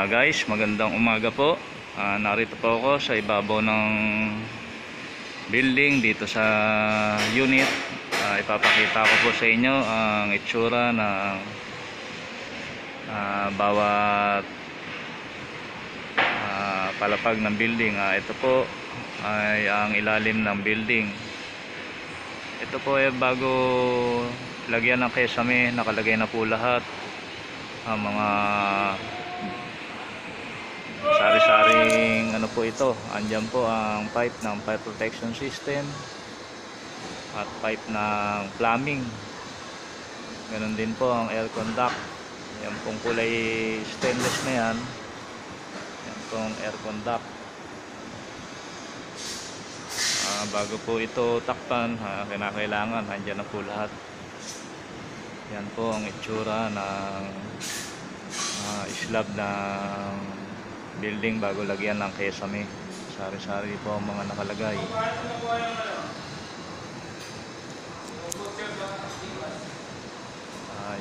Guys, magandang umaga po. Narito po ako sa ibabaw ng building dito sa unit. Ipapakita ko po sa inyo ang itsura ng bawat palapag ng building. Ito po ay ang ilalim ng building. Ito po ay bago lagyan ng kesame, nakalagay na po lahat ang mga sari-saring ano po ito. Andyan po ang pipe ng fire protection system at pipe ng plumbing. Ganon din po ang air conduct. Yan pong kulay stainless na yan. Yan pong air conduct. Bago po ito takpan, kinakailangan andyan na po lahat. Yan po ang itsura ng slab ng building bago lagyan ng kesame. Sari-sari po ang mga nakalagay.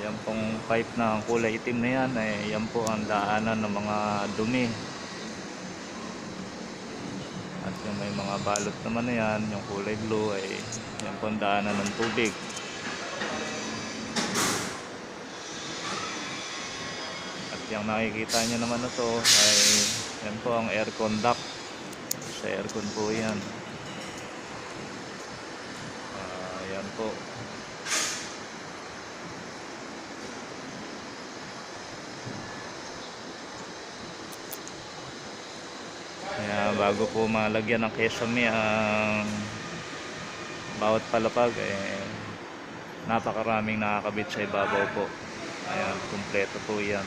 Yan pong pipe na kulay itim na yan, yan po ang daanan ng mga dumi. At yung may mga balot naman na yan, yung kulay blue, ay yan po ang daanan ng tubig. Yung nakikita nyo naman na to ay yan po ang air conduct. Sa aircon po yan. Yan po. Kaya bago po malagyan ng kesame ang bawat palapag, napakaraming nakakabit sa ibabaw po. Ayan, kumpleto po yan.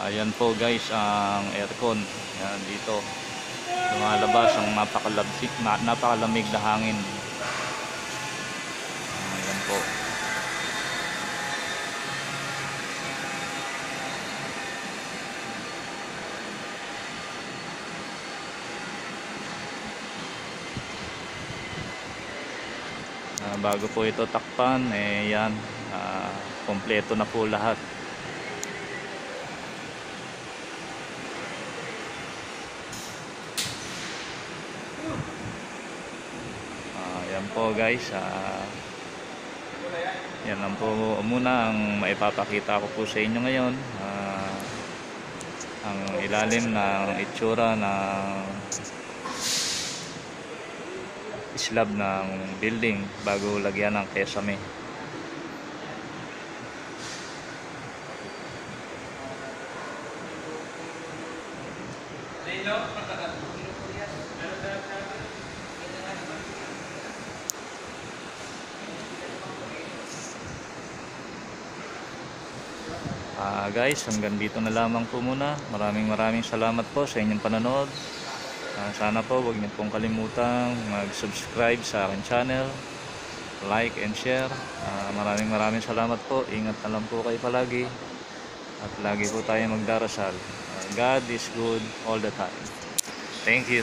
Ayan po guys ang aircon. Yan dito. Lumalabas ang napakalamig na hangin. Ayan po. Bago po ito takpan, yan, kompleto na po lahat. Yan po guys, yan lang po muna ang maipapakita ko po sa inyo ngayon. Ang ilalim ng itsura ng slab ng building bago lagyan ng kesame. Guys, hanggang dito na lamang po muna. Maraming salamat po sa inyong panonood. Sana po huwag niyo pong kalimutang mag-subscribe sa aking channel, like and share. Maraming salamat po. Ingat na lang po kayo palagi at lagi po tayo magdarasal. God is good all the time. Thank you.